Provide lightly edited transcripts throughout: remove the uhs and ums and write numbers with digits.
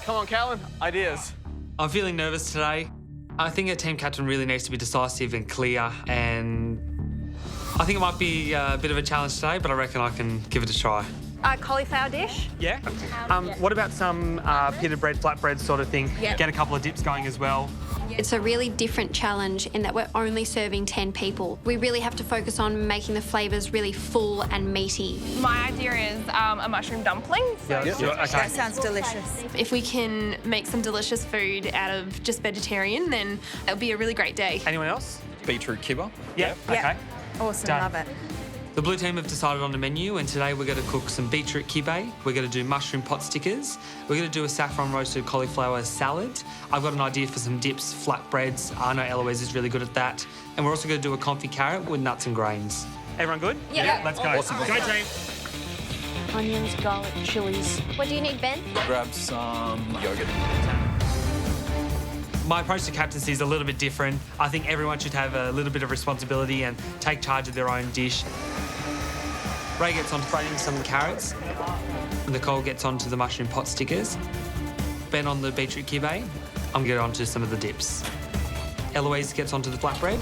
Come on, Callan. Ideas. I'm feeling nervous today. I think a team captain really needs to be decisive and clear, and I think it might be a bit of a challenge today, but I reckon I can give it a try. Cauliflower dish. Yeah? What about some pita bread, flatbread sort of thing? Yep. Get a couple of dips going as well. It's a really different challenge in that we're only serving 10 people. We really have to focus on making the flavours really full and meaty. My idea is a mushroom dumpling. So Okay. That sounds delicious. if we can make some delicious food out of just vegetarian, then it'll be a really great day. Anyone else? Beetroot kibba. Yeah. Yeah. Okay. Awesome, Done. love it. The blue team have decided on the menu, and today we're going to cook some beetroot kibbeh. We're going to do mushroom pot stickers. We're going to do a saffron roasted cauliflower salad. I've got an idea for some dips, flatbreads. I know Eloise is really good at that. And we're also going to do a confit carrot with nuts and grains. Everyone good? Yeah. Let's go. Awesome. Go team. Onions, garlic, chilies. What do you need, Ben? Grab some yogurt. My approach to captaincy is a little bit different. I think everyone should have a little bit of responsibility and take charge of their own dish. Ray gets on frying some of the carrots. Nicole gets onto the mushroom pot stickers. Ben on the beetroot kibbeh. I'm going to get onto some of the dips. Eloise gets onto the flatbread.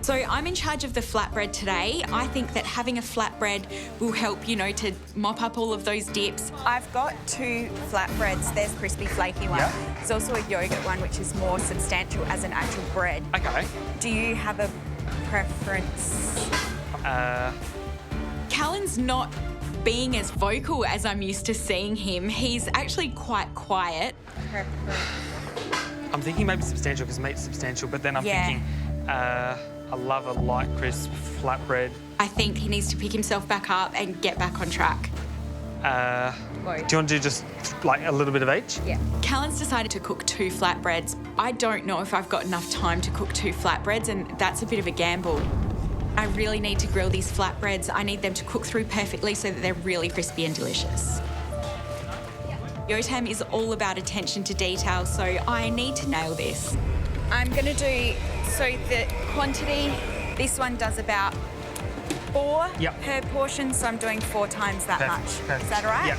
So I'm in charge of the flatbread today. I think that having a flatbread will help, to mop up all of those dips. I've got 2 flatbreads. There's crispy, flaky one. Yeah. There's also a yogurt one, which is more substantial as an actual bread. Okay. Do you have a preference? Callan's not being as vocal as I'm used to seeing him. He's actually quite quiet. I'm thinking maybe substantial because meat's substantial, but then I'm Yeah. thinking I love a light, crisp flatbread. I think he needs to pick himself back up and get back on track. Do you want to do just like a little bit of each? Yeah. Callan's decided to cook 2 flatbreads. I don't know if I've got enough time to cook 2 flatbreads, and that's a bit of a gamble. I really need to grill these flatbreads. I need them to cook through perfectly so that they're really crispy and delicious. Yotam is all about attention to detail, so I need to nail this. I'm going to do, so the quantity, this one does about 4 Yep. per portion, so I'm doing 4 times that Perfect, much. perfect. Is that all right? Yeah.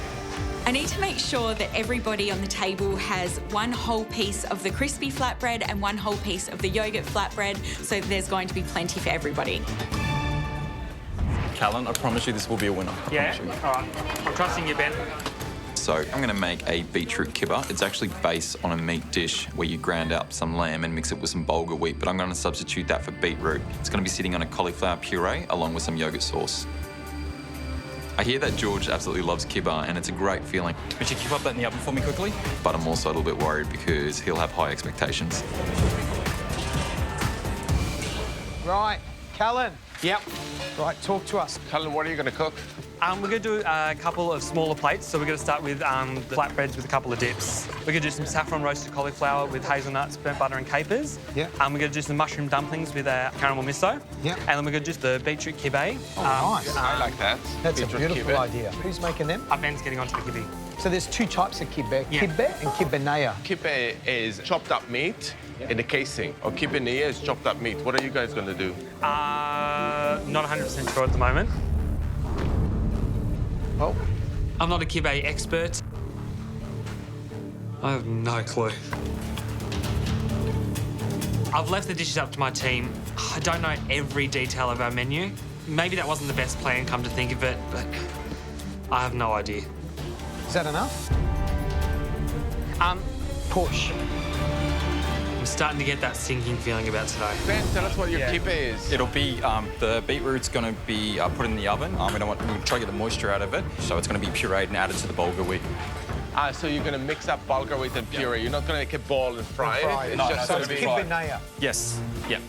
I need to make sure that everybody on the table has 1 whole piece of the crispy flatbread and 1 whole piece of the yogurt flatbread, so there's going to be plenty for everybody. Callan, I promise you this will be a winner. I Yeah? promise you. All right. I'm trusting you, Ben. So I'm going to make a beetroot kibba. It's actually based on a meat dish where you ground up some lamb and mix it with some bulgur wheat, but I'm going to substitute that for beetroot. It's going to be sitting on a cauliflower puree along with some yogurt sauce. I hear that George absolutely loves kibba, and it's a great feeling. Would you keep up that in the oven for me quickly? But I'm also a little bit worried because he'll have high expectations. Right, Callan. Yep. Right, talk to us. Callan, what are you going to cook? We're going to do a couple of smaller plates. So we're going to start with the flatbreads with a couple of dips. We're going to do some saffron roasted cauliflower with hazelnuts, burnt butter and capers. Yeah. We're going to do some mushroom dumplings with caramel miso. Yeah. And then we're going to do the beetroot kibbeh. Oh, nice. I like that. That's a Beetroot beautiful kibbeh. idea. Who's making them? Ben's getting onto the kibbeh. So there's 2 types of kibbeh, Yeah. kibbeh and kibbenaya. Kibbeh is chopped up meat in the casing, or kibbeniya is chopped up meat. What are you guys going to do? Not 100% sure at the moment. Oh, I'm not a kibbeh expert. I have no clue. I've left the dishes up to my team. I don't know every detail of our menu. Maybe that wasn't the best plan, come to think of it, but I have no idea. is that enough? Push. I'm starting to get that sinking feeling about today. Ben, tell us what your kibbeh is. It'll be, the beetroot's going to be put in the oven. We'll try to get the moisture out of it. So it's going to be pureed and added to the bulgur wheat. So you're going to mix up bulgur wheat and puree. You're not going to make a ball and fry it. It's No, just So going it's to be... kibbenaya. Yes. Yeah.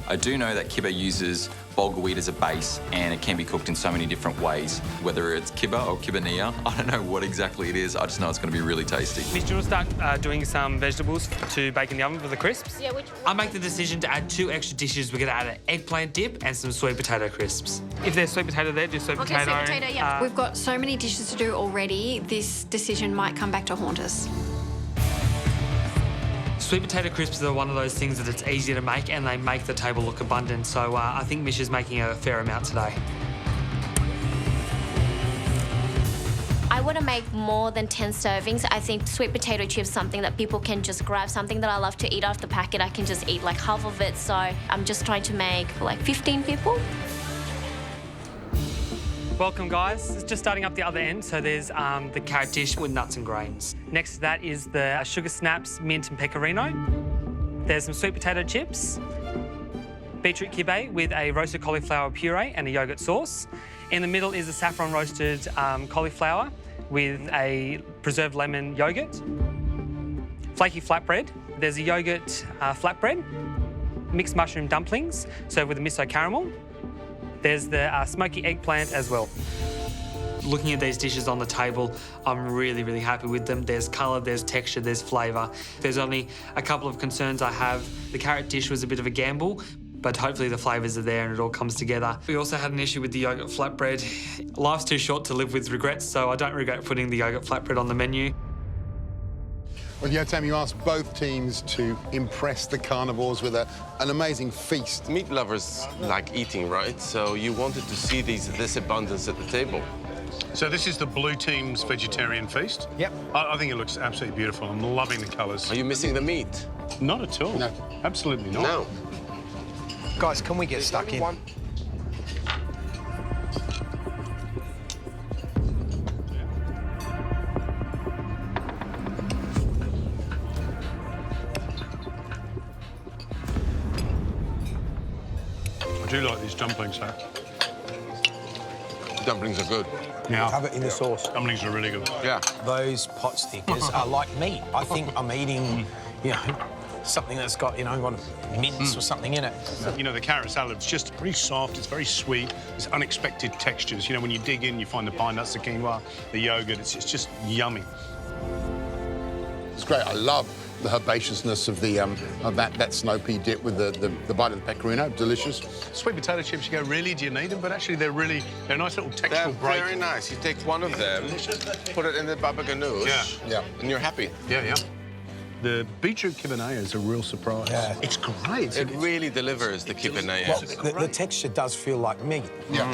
I do know that kibba uses bulgur wheat as a base, and it can be cooked in so many different ways. Whether it's kibba or kibbeniya, I don't know what exactly it is. I just know it's going to be really tasty. Miss, do you want to start doing some vegetables to bake in the oven for the crisps? Yeah, which... I make the decision to add 2 extra dishes. We're going to add an eggplant dip and some sweet potato crisps. If there's sweet potato there, do sweet Okay, potato. sweet potato, yeah. We've got so many dishes to do already. This decision might come back to haunt us. Sweet potato crisps are one of those things that it's easy to make and they make the table look abundant. So I think Mish is making a fair amount today. I want to make more than 10 servings. I think sweet potato chips is something that people can just grab, something that I love to eat off the packet. I can just eat like half of it, so I'm just trying to make for like 15 people. Welcome, guys. It's just starting up the other end. So there's the carrot dish with nuts and grains. Next to that is the sugar snaps, mint and pecorino. There's some sweet potato chips, beetroot kibbeh with a roasted cauliflower puree and a yogurt sauce. In the middle is a saffron roasted cauliflower with a preserved lemon yogurt. Flaky flatbread. There's a yogurt flatbread. Mixed mushroom dumplings served with a miso caramel. There's the smoky eggplant as well. Looking at these dishes on the table, I'm really, really happy with them. There's colour, there's texture, there's flavour. There's only a couple of concerns I have. The carrot dish was a bit of a gamble, but hopefully the flavours are there and it all comes together. We also had an issue with the yogurt flatbread. Life's too short to live with regrets, so I don't regret putting the yogurt flatbread on the menu. Well, Yotam, you asked both teams to impress the carnivores with an amazing feast. Meat lovers like eating, right? So you wanted to see this abundance at the table. So this is the blue team's vegetarian feast? Yep. I think it looks absolutely beautiful. I'm loving the colours. Are you missing the meat? Not at all. No. Absolutely not. No. Guys, can we get stuck in? I do like these dumplings, though. Dumplings are good. Yeah. Have it in the sauce. Dumplings are really good. Yeah. Those pot stickers are like meat. I think I'm eating, you know, something that's got, you know, got mince or something in it. You know, the carrot salad's just pretty soft, it's very sweet, there's unexpected textures. You know, when you dig in, you find the pine nuts, the quinoa, the yogurt, it's just yummy. It's great. I love the herbaceousness of the of that snow pea dip with the bite of the pecorino. Delicious. Sweet potato chips, you go, really, do you need them? But actually, they're a nice little textural break. Very nice. You take one of them, put it in the baba ganoush, and you're happy. Yeah. The beetroot kibbeh is a real surprise. Yeah. It's great. It really delivers the kibbeh. Well, the texture does feel like meat,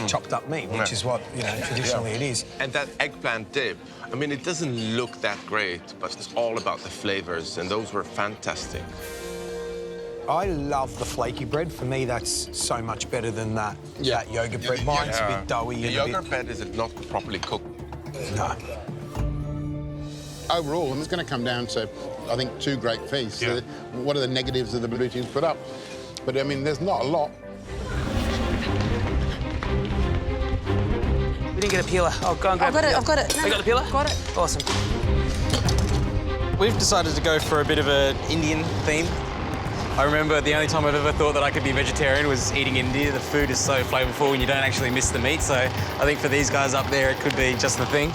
chopped up meat, which is what, you know, traditionally it is. And that eggplant dip, I mean, it doesn't look that great, but it's all about the flavors, and those were fantastic. I love the flaky bread. For me, that's so much better than that yogurt bread. Mine's a bit doughy. The yogurt bread is not properly cooked. No. Overall, and it's going to come down to, I think, two great feasts. Yeah. What are the negatives that the blue teams put up? But, I mean, there's not a lot. We didn't get a peeler. Oh, go and grab it. I've got it. You got the peeler? Got it. Awesome. We've decided to go for a bit of an Indian theme. I remember the only time I've ever thought that I could be vegetarian was eating in India. The food is so flavourful and you don't actually miss the meat, so I think for these guys up there, it could be just the thing.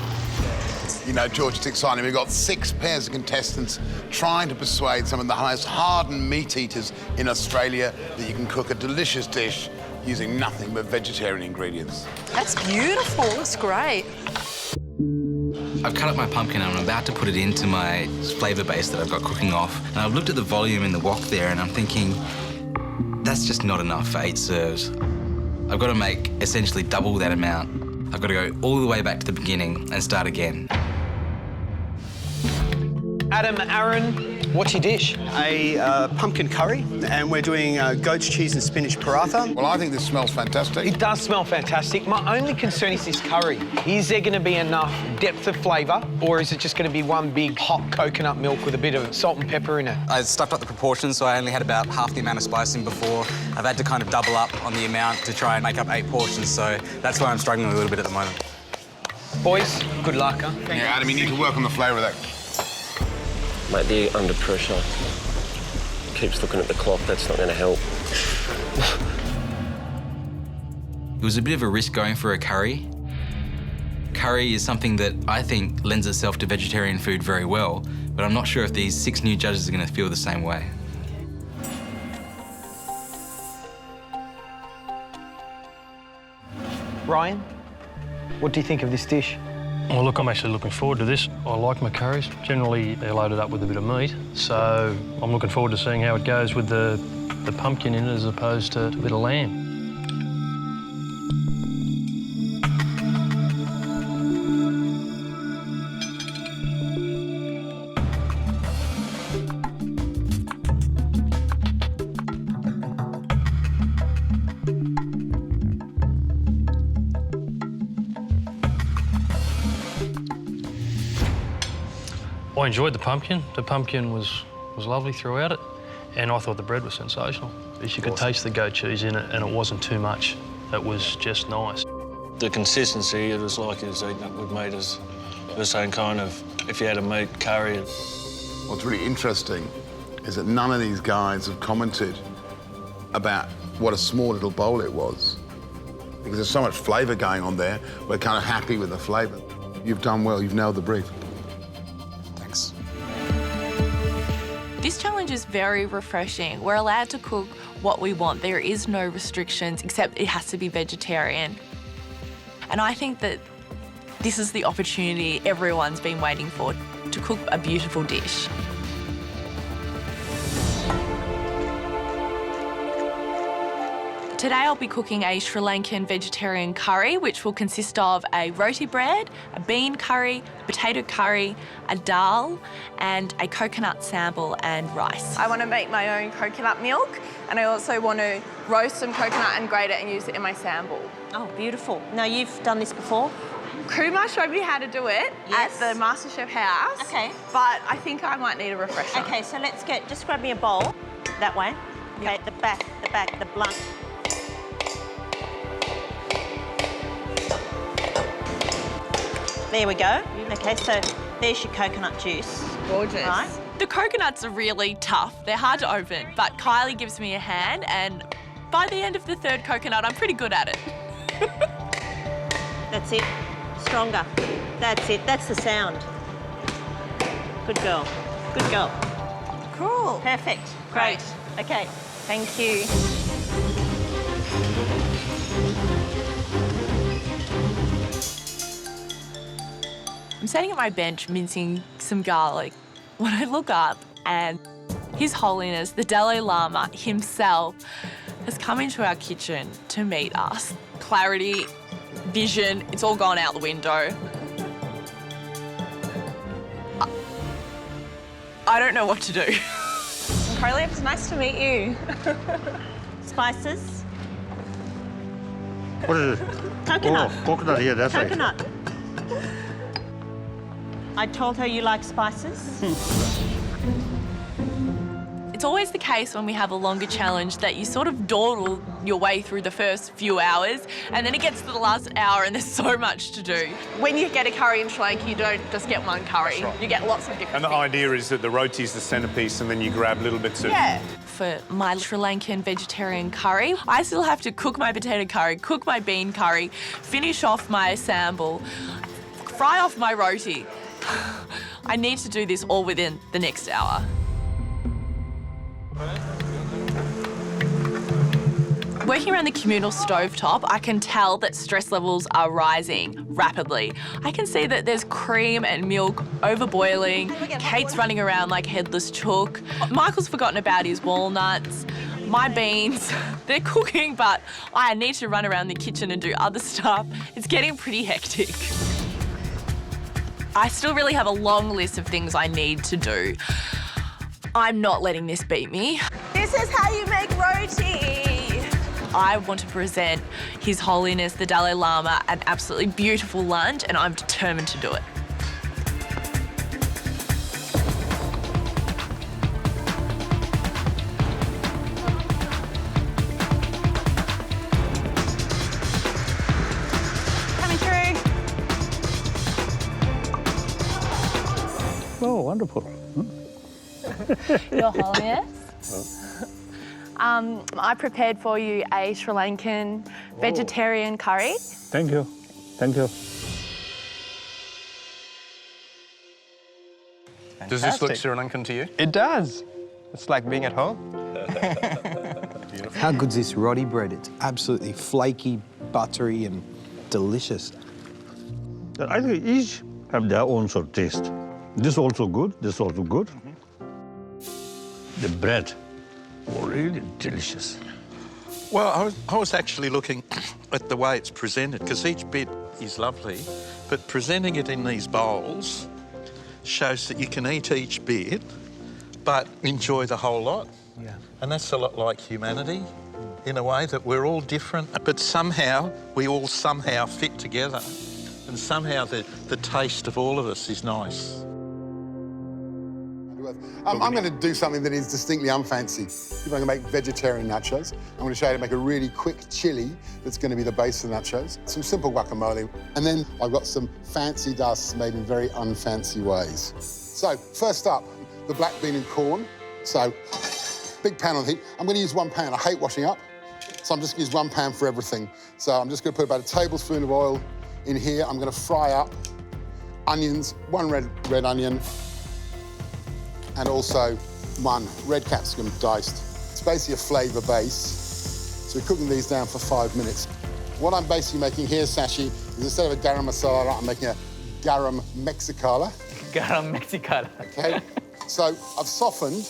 You know, George, it's exciting. We've got 6 pairs of contestants trying to persuade some of the most hardened meat eaters in Australia that you can cook a delicious dish using nothing but vegetarian ingredients. That's beautiful. Looks great. I've cut up my pumpkin and I'm about to put it into my flavour base that I've got cooking off. And I've looked at the volume in the wok there and I'm thinking, that's just not enough for 8 serves. I've got to make essentially double that amount. I've got to go all the way back to the beginning and start again. Adam, Aaron, what's your dish? A pumpkin curry, and we're doing goat's cheese and spinach paratha. Well, I think this smells fantastic. It does smell fantastic. My only concern is this curry. Is there going to be enough depth of flavour, or is it just going to be one big hot coconut milk with a bit of salt and pepper in it? I stuffed up the proportions, so I only had about half the amount of spice in before. I've had to kind of double up on the amount to try and make up 8 portions, so that's why I'm struggling a little bit at the moment. Boys, good luck, huh? Yeah, Adam, you need to work on the flavour of that. Mate, they're under pressure. Keeps looking at the clock, that's not going to help. It was a bit of a risk going for a curry. Curry is something that I think lends itself to vegetarian food very well, but I'm not sure if these 6 new judges are going to feel the same way. Ryan, what do you think of this dish? Well, look, I'm actually looking forward to this. I like my curries. Generally, they're loaded up with a bit of meat, so I'm looking forward to seeing how it goes with the pumpkin in it as opposed to a bit of lamb. I enjoyed the pumpkin. The pumpkin was lovely throughout it, and I thought the bread was sensational. You could taste the goat cheese in it, and it wasn't too much. It was just nice. The consistency, it was like it was eating up with meat as the same kind of, if you had a meat curry. What's really interesting is that none of these guys have commented about what a small little bowl it was. Because there's so much flavour going on there, we're kind of happy with the flavour. You've done well, you've nailed the brief. Thanks. This challenge is very refreshing. We're allowed to cook what we want. There is no restrictions, except it has to be vegetarian. And I think that this is the opportunity everyone's been waiting for, to cook a beautiful dish. Today I'll be cooking a Sri Lankan vegetarian curry, which will consist of a roti bread, a bean curry, potato curry, a dal, and a coconut sambal and rice. I want to make my own coconut milk, and I also want to roast some coconut and grate it and use it in my sambal. Oh, beautiful. Now, you've done this before? Kumar showed me how to do it at the MasterChef house. Okay. But I think I might need a refresher. Okay, so just grab me a bowl, that way. Okay, the back, the blunt. There we go. Okay, so there's your coconut juice. Gorgeous. Right. The coconuts are really tough. They're hard to open, but Kylie gives me a hand, and by the end of the third coconut, I'm pretty good at it. That's it. Stronger. That's it. That's the sound. Good girl. Good girl. Cool. Perfect. Great. Okay. Thank you. I'm sitting at my bench mincing some garlic when I look up and His Holiness, the Dalai Lama himself, has come into our kitchen to meet us. Clarity, vision, it's all gone out the window. I don't know what to do. Carly, it's nice to meet you. Spices? What is it? Coconut. Oh, coconut here, that's right. Coconut. I told her you like spices. It's always the case when we have a longer challenge that you sort of dawdle your way through the first few hours, and then it gets to the last hour and there's so much to do. When you get a curry in Sri Lanka, you don't just get one curry. That's right. You get lots of different And the idea is that the roti's the centrepiece and then you grab little bits of... Yeah. For my Sri Lankan vegetarian curry, I still have to cook my potato curry, cook my bean curry, finish off my sambal, fry off my roti. I need to do this all within the next hour. Working around the communal stovetop, I can tell that stress levels are rising rapidly. I can see that there's cream and milk overboiling. Kate's running around like headless chook. Michael's forgotten about his walnuts. My beans, they're cooking, but I need to run around the kitchen and do other stuff. It's getting pretty hectic. I still really have a long list of things I need to do. I'm not letting this beat me. This is how you make roti. I want to present His Holiness, the Dalai Lama, an absolutely beautiful lunch, and I'm determined to do it. Coming through. Oh, wonderful. Your Holiness. I prepared for you a Sri Lankan vegetarian curry. Thank you. Thank you. Does this look Sri Lankan to you? It does. It's like being at home. How good's this roti bread? It's absolutely flaky, buttery, and delicious. I think each have their own sort of taste. This also good, this also good. The bread, really delicious. Well, I was actually looking at the way it's presented, because each bit is lovely, but presenting it in these bowls shows that you can eat each bit, but enjoy the whole lot. Yeah. And that's a lot like humanity, in a way that we're all different, but somehow we all somehow fit together. And somehow the taste of all of us is nice. worth. I'm going to do something that is distinctly unfancy. If I'm going to make vegetarian nachos, I'm going to show you how to make a really quick chili that's going to be the base of the nachos. Some simple guacamole. And then I've got some fancy dusts made in very unfancy ways. So, first up, the black bean and corn. So, big pan on the heat. I'm going to use one pan. I hate washing up, so I'm just going to use one pan for everything. So I'm just going to put about a tablespoon of oil in here. I'm going to fry up onions, one red onion, and also one red capsicum diced. It's basically a flavour base. So we're cooking these down for 5 minutes. What I'm basically making here, Sashi, is instead of a garam masala, I'm making a garam mexicala. Garam mexicala. Okay. So I've softened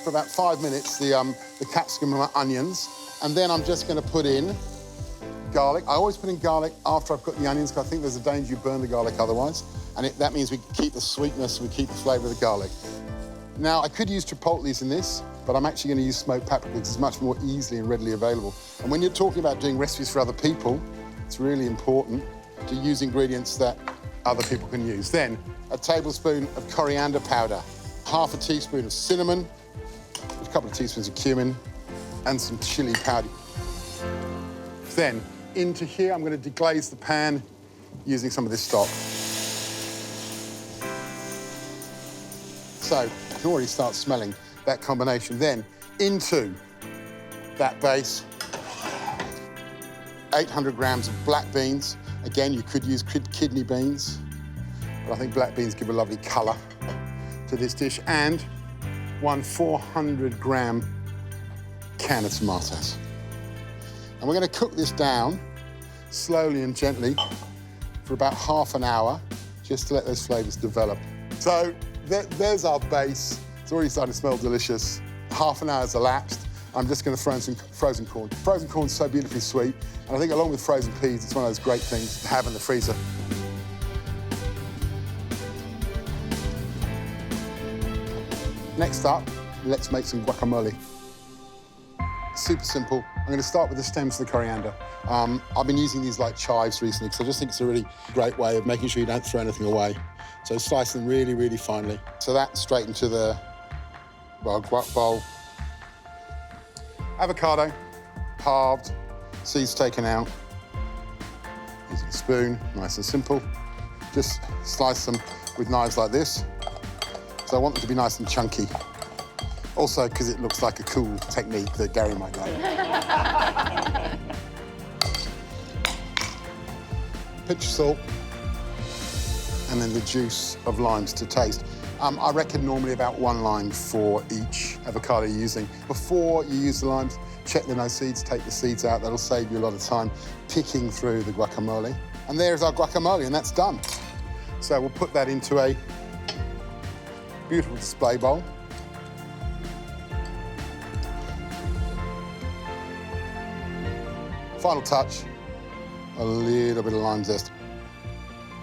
for about 5 minutes the capsicum and onions, and then I'm just going to put in garlic. I always put in garlic after I've cooked the onions, because I think there's a danger you burn the garlic otherwise. And that means we keep the sweetness, we keep the flavour of the garlic. Now, I could use chipotles in this, but I'm actually going to use smoked paprika because it's much more easily and readily available. And when you're talking about doing recipes for other people, it's really important to use ingredients that other people can use. Then, a tablespoon of coriander powder, half a teaspoon of cinnamon, a couple of teaspoons of cumin, and some chili powder. Then, into here, I'm going to deglaze the pan using some of this stock. So, you can already start smelling that combination. Then, into that base, 800 grams of black beans. Again, you could use kidney beans, but I think black beans give a lovely colour to this dish. And one 400-gram can of tomatoes. And we're going to cook this down slowly and gently for about half an hour, just to let those flavours develop. So there's our base. It's already starting to smell delicious. Half an hour's elapsed. I'm just going to throw in some frozen corn. Frozen corn's so beautifully sweet, and I think along with frozen peas, it's one of those great things to have in the freezer. Next up, let's make some guacamole. Super simple. I'm going to start with the stems of the coriander. I've been using these like chives recently because I just think it's a really great way of making sure you don't throw anything away. So slice them really, really finely. So that straight into the guac bowl. Avocado, halved, seeds taken out. Using a spoon, nice and simple. Just slice them with knives like this. So I want them to be nice and chunky. Also, because it looks like a cool technique that Gary might like. Pinch of salt, and then the juice of limes to taste. I reckon normally about 1 lime for each avocado you're using. Before you use the limes, check the no seeds, take the seeds out. That'll save you a lot of time picking through the guacamole. And there's our guacamole, and that's done. So we'll put that into a beautiful display bowl. Final touch, a little bit of lime zest.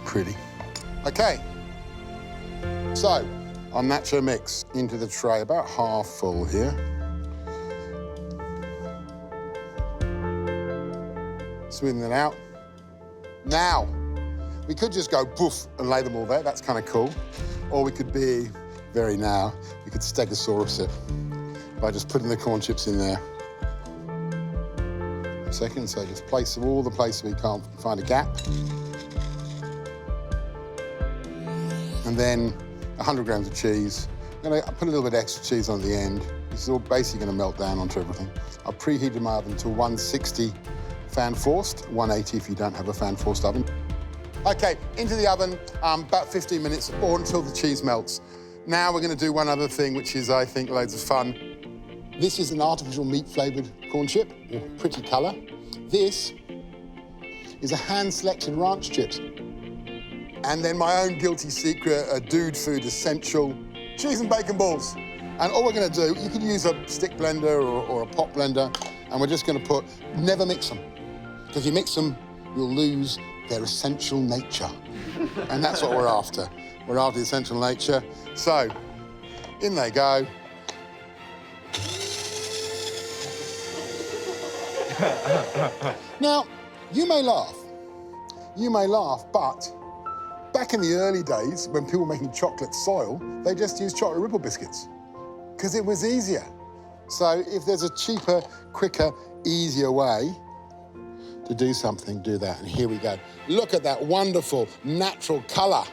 Pretty. Okay, so our nacho mix into the tray, about half full here. Smoothing it out. Now, we could just go poof and lay them all there, that's kind of cool. Or we could be we could stegosaurus it by just putting the corn chips in there. Second, so just place all the places where you can't find a gap. And then 100 grams of cheese. I'm gonna put a little bit extra cheese on the end. This is all basically gonna melt down onto everything. I've preheated my oven to 160 fan forced, 180 if you don't have a fan forced oven. Okay, into the oven, about 15 minutes or until the cheese melts. Now we're gonna do one other thing, which is, I think, loads of fun. This is an artificial meat-flavoured corn chip, pretty colour. This is a hand-selected ranch chips. And then my own guilty secret, a dude food essential, cheese and bacon balls. And all we're gonna do, you could use a stick blender or a pot blender, and we're just gonna never mix them. Because if you mix them, you'll lose their essential nature. And that's what we're after. We're after the essential nature. So, in they go. Now, you may laugh, but Back in the early days, when people were making chocolate soil, they just used chocolate ripple biscuits because it was easier. So if there's a cheaper, quicker, easier way to do something, do that. And here we go. Look at that wonderful, natural colour.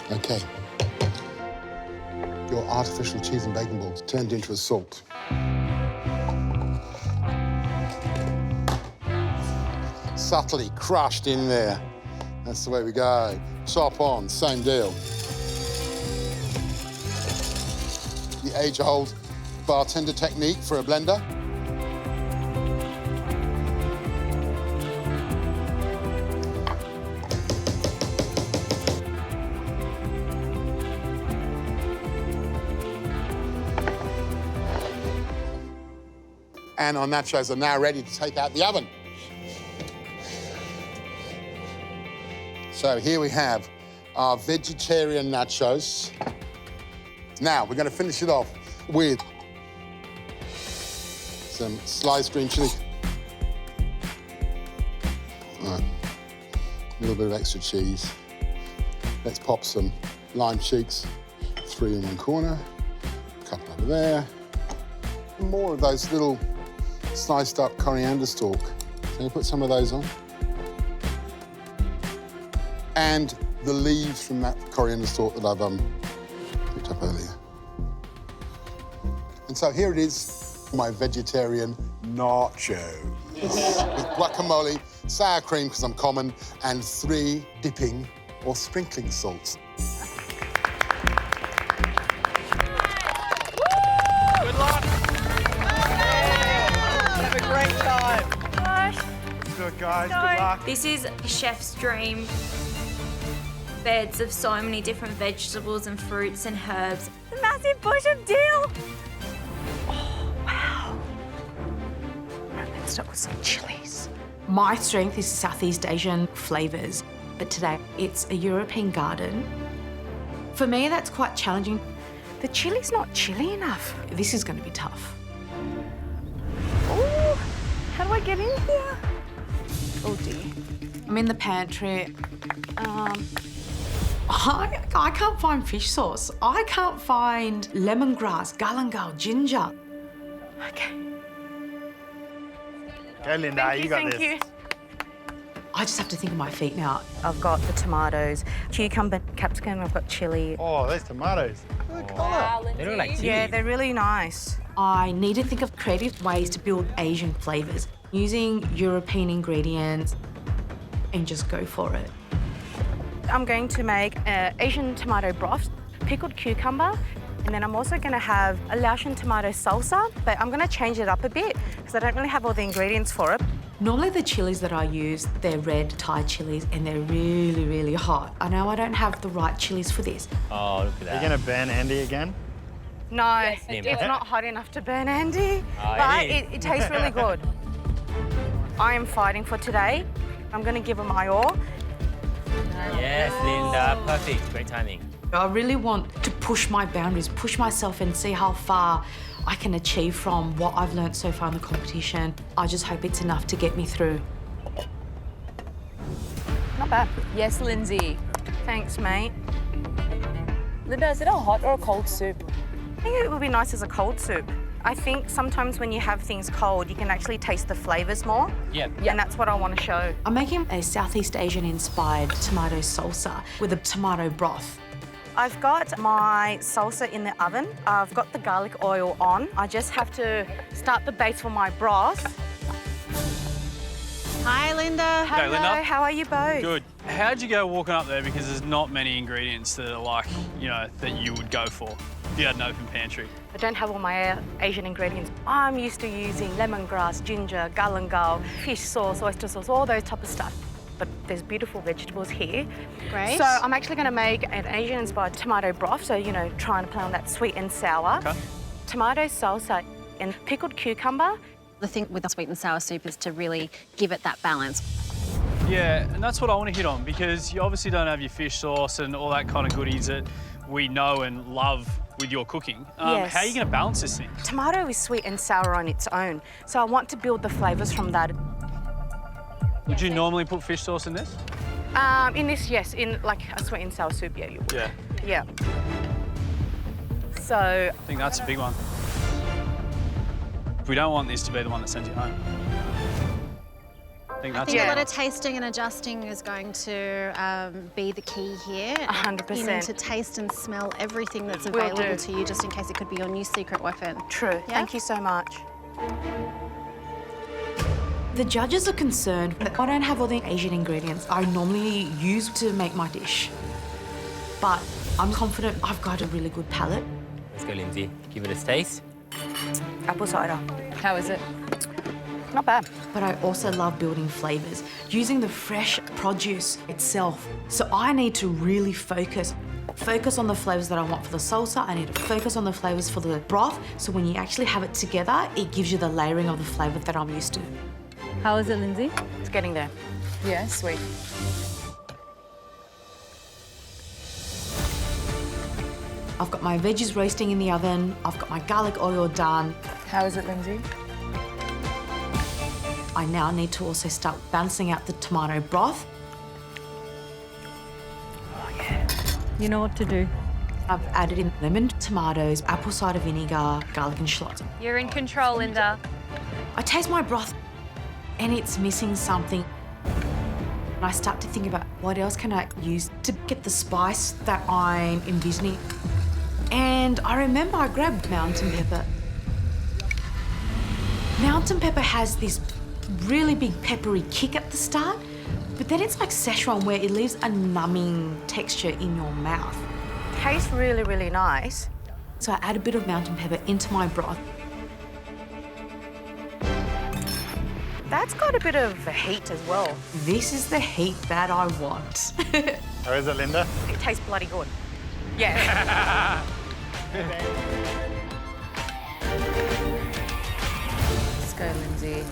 OK. Your artificial cheese and bacon balls turned into a salt. Subtly crushed in there. That's the way we go. Chop on, same deal. The age-old bartender technique for a blender. And our nachos are now ready to take out the oven. So here we have our vegetarian nachos. Now, we're going to finish it off with some sliced green chili. All right. A little bit of extra cheese. Let's pop some lime cheeks. 3 in one corner, a couple over there. More of those little sliced up coriander stalk. So you put some of those on. And the leaves from that coriander stalk that I've picked up earlier. And so here it is, my vegetarian nachos. With guacamole, sour cream, because I'm common, and 3 dipping or sprinkling salts. Good luck. Have a great time. Gosh. Good, guys. Good luck. This is chef's dream. Beds of so many different vegetables and fruits and herbs. A massive bush of dill. Oh, wow. Let's start with some chilies. My strength is Southeast Asian flavours, but today it's a European garden. For me, that's quite challenging. The chili's not chili enough. This is going to be tough. Ooh, how do I get in here? Oh dear. I'm in the pantry. I can't find fish sauce. I can't find lemongrass, galangal, ginger. Okay. Go, Linda, you got this. Thank you. I just have to think of my feet now. I've got the tomatoes, cucumber, capsicum, I've got chilli. Oh, those tomatoes. Look at the colour. They look like chili. Yeah, they're really nice. I need to think of creative ways to build Asian flavours using European ingredients and just go for it. I'm going to make Asian tomato broth, pickled cucumber, and then I'm also going to have a Laotian tomato salsa, but I'm going to change it up a bit because I don't really have all the ingredients for it. Normally the chilies that I use, they're red Thai chilies and they're really, really hot. I know I don't have the right chilies for this. Oh, look at that. You're going to burn Andy again? No, it's not hot enough to burn Andy, Oh, but it it tastes really good. I am fighting for today. I'm going to give it my all. Yes, Linda, perfect. Great timing. I really want to push my boundaries, push myself and see how far I can achieve from what I've learnt so far in the competition. I just hope it's enough to get me through. Not bad. Yes, Lindsay. Thanks, mate. Linda, is it a hot or a cold soup? I think it would be nice as a cold soup. I think sometimes when you have things cold, you can actually taste the flavours more. Yep. And that's what I want to show. I'm making a Southeast Asian-inspired tomato salsa with a tomato broth. I've got my salsa in the oven. I've got the garlic oil on. I just have to start the base for my broth. Hi, Linda. Hello, Linda. How are you both? Good. How'd you go walking up there? Because there's not many ingredients that are like, you know, that you would go for if you had an open pantry. I don't have all my Asian ingredients. I'm used to using lemongrass, ginger, galangal, fish sauce, oyster sauce, all those type of stuff. But there's beautiful vegetables here. Great. So I'm actually going to make an Asian-inspired tomato broth, so, you know, trying to play on that sweet and sour. Okay. Tomato salsa and pickled cucumber. The thing with the sweet and sour soup is to really give it that balance. Yeah, and that's what I want to hit on, because you obviously don't have your fish sauce and all that kind of goodies that we know and love with your cooking. Yes. How are you going to balance this thing? Tomato is sweet and sour on its own, so I want to build the flavours from that. Would you normally put fish sauce in this? In this, yes, in like a sweet and sour soup, yeah, you would. Yeah. Yeah. So... I think that's a big one. We don't want this to be the one that sends you home. I think I that's think a lot of tasting and adjusting is going to be the key here. 100%. You need to taste and smell everything that's Will available do. to you, just in case it could be your new secret weapon. True. Yeah? Thank you so much. The judges are concerned that I don't have all the Asian ingredients I normally use to make my dish. But I'm confident I've got a really good palate. Let's go, Lindsay. Give it a taste. Apple cider. How is it? Not bad. But I also love building flavours, using the fresh produce itself. So I need to really focus on the flavours that I want for the salsa. I need to focus on the flavours for the broth. So when you actually have it together, it gives you the layering of the flavour that I'm used to. How is it, Lindsay? It's getting there. Yeah, sweet. I've got my veggies roasting in the oven. I've got my garlic oil done. How is it, Lindsay? I now need to also start balancing out the tomato broth. You know what to do. I've added in lemon, tomatoes, apple cider vinegar, garlic and shallots. You're in control, Linda. I taste my broth and it's missing something. And I start to think about what else can I use to get the spice that I'm envisioning. And I remember I grabbed mountain pepper. Mountain pepper has this really big peppery kick at the start, but then it's like Szechuan where it leaves a numbing texture in your mouth. Tastes really, really nice. So I add a bit of mountain pepper into my broth. That's got a bit of heat as well. This is the heat that I want. How is it, Linda? It tastes bloody good. Yeah. Let's go, Lindsay.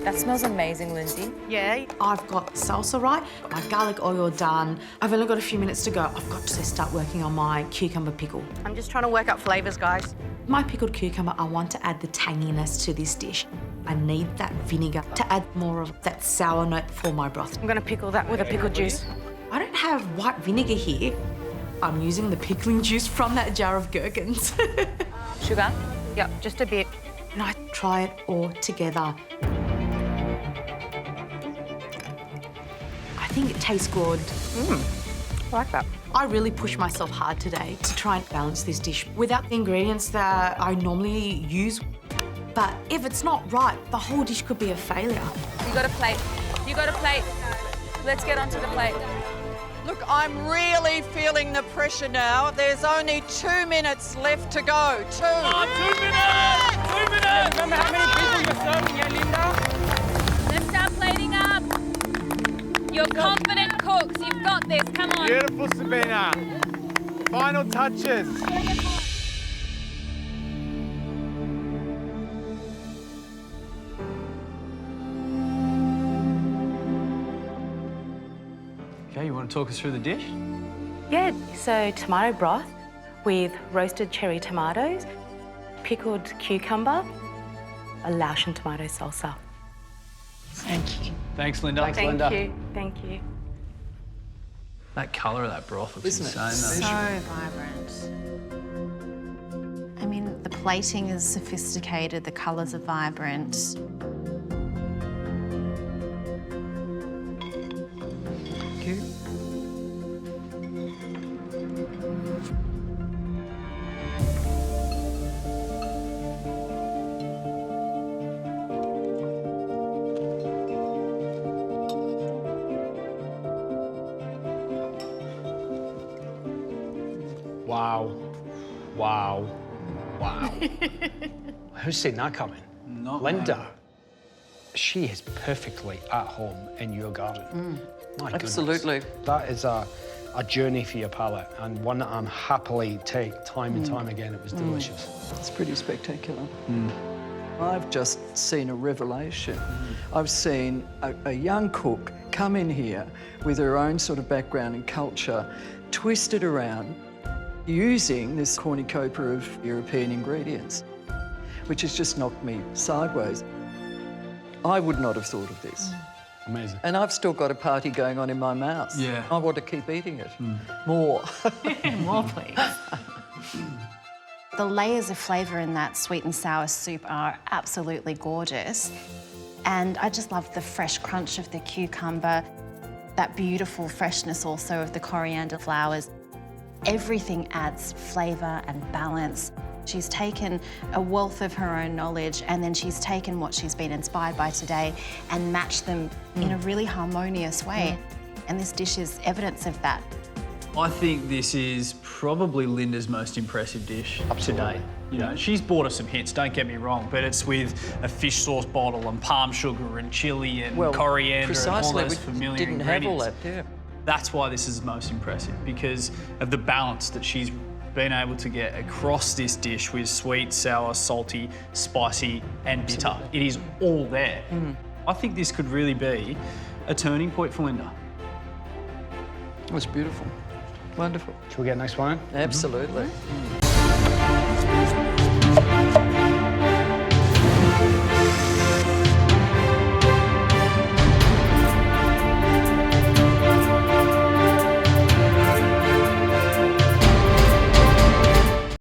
That smells amazing, Lindsay. Yeah, I've got salsa right, got my garlic oil done. I've only got a few minutes to go. I've got to start working on my cucumber pickle. I'm just trying to work out flavours, guys. My pickled cucumber, I want to add the tanginess to this dish. I need that vinegar to add more of that sour note for my broth. I'm going to pickle that with a pickle juice. I don't have white vinegar here. I'm using the pickling juice from that jar of gherkins. Sugar? Yep, just a bit. And I try it all together. I think it tastes good. I like that. I really pushed myself hard today to try and balance this dish without the ingredients that I normally use. But if it's not right, the whole dish could be a failure. You got a plate. You got a plate. Let's get onto the plate. Look, I'm really feeling the pressure now. There's only 2 minutes left to go. 2. 2 minutes! 2 minutes! Remember how many people you're serving here, Linda? Let's start plating up. You're confident cooks. You've got this. Come on. Beautiful, Sabina. Final touches. Okay, you want to talk us through the dish? Yeah, so tomato broth with roasted cherry tomatoes, pickled cucumber, a Laotian tomato salsa. Thank you. Thanks, Linda. Thank you. Thank you. That colour of that broth looks insane. So vibrant. I mean, the plating is sophisticated, the colours are vibrant. Thank you. Wow. Wow. Wow. Who's seen that coming? Not Linda. me. She is perfectly at home in your garden. My goodness. Absolutely. That is a journey for your palate and one that I'm happily take time and time again. It was delicious. It's pretty spectacular. I've just seen a revelation. I've seen a young cook come in here with her own sort of background and culture, twist it around, using this cornucopia of European ingredients, which has just knocked me sideways. I would not have thought of this. Amazing. And I've still got a party going on in my mouth. Yeah. I want to keep eating it. More. More, please. The layers of flavour in that sweet and sour soup are absolutely gorgeous. And I just love the fresh crunch of the cucumber, that beautiful freshness also of the coriander flowers. Everything adds flavour and balance. She's taken a wealth of her own knowledge and then she's taken what she's been inspired by today and matched them in a really harmonious way. And this dish is evidence of that. I think this is probably Linda's most impressive dish to date. You know, she's bought us some hits, don't get me wrong, but it's with a fish sauce bottle and palm sugar and chilli and coriander and all those familiar didn't ingredients. have all that, yeah. That's why this is most impressive, because of the balance that she's been able to get across this dish with sweet, sour, salty, spicy and bitter. Absolutely. It is all there. I think this could really be a turning point for Linda. It was beautiful. Wonderful. Should we get next one? Absolutely.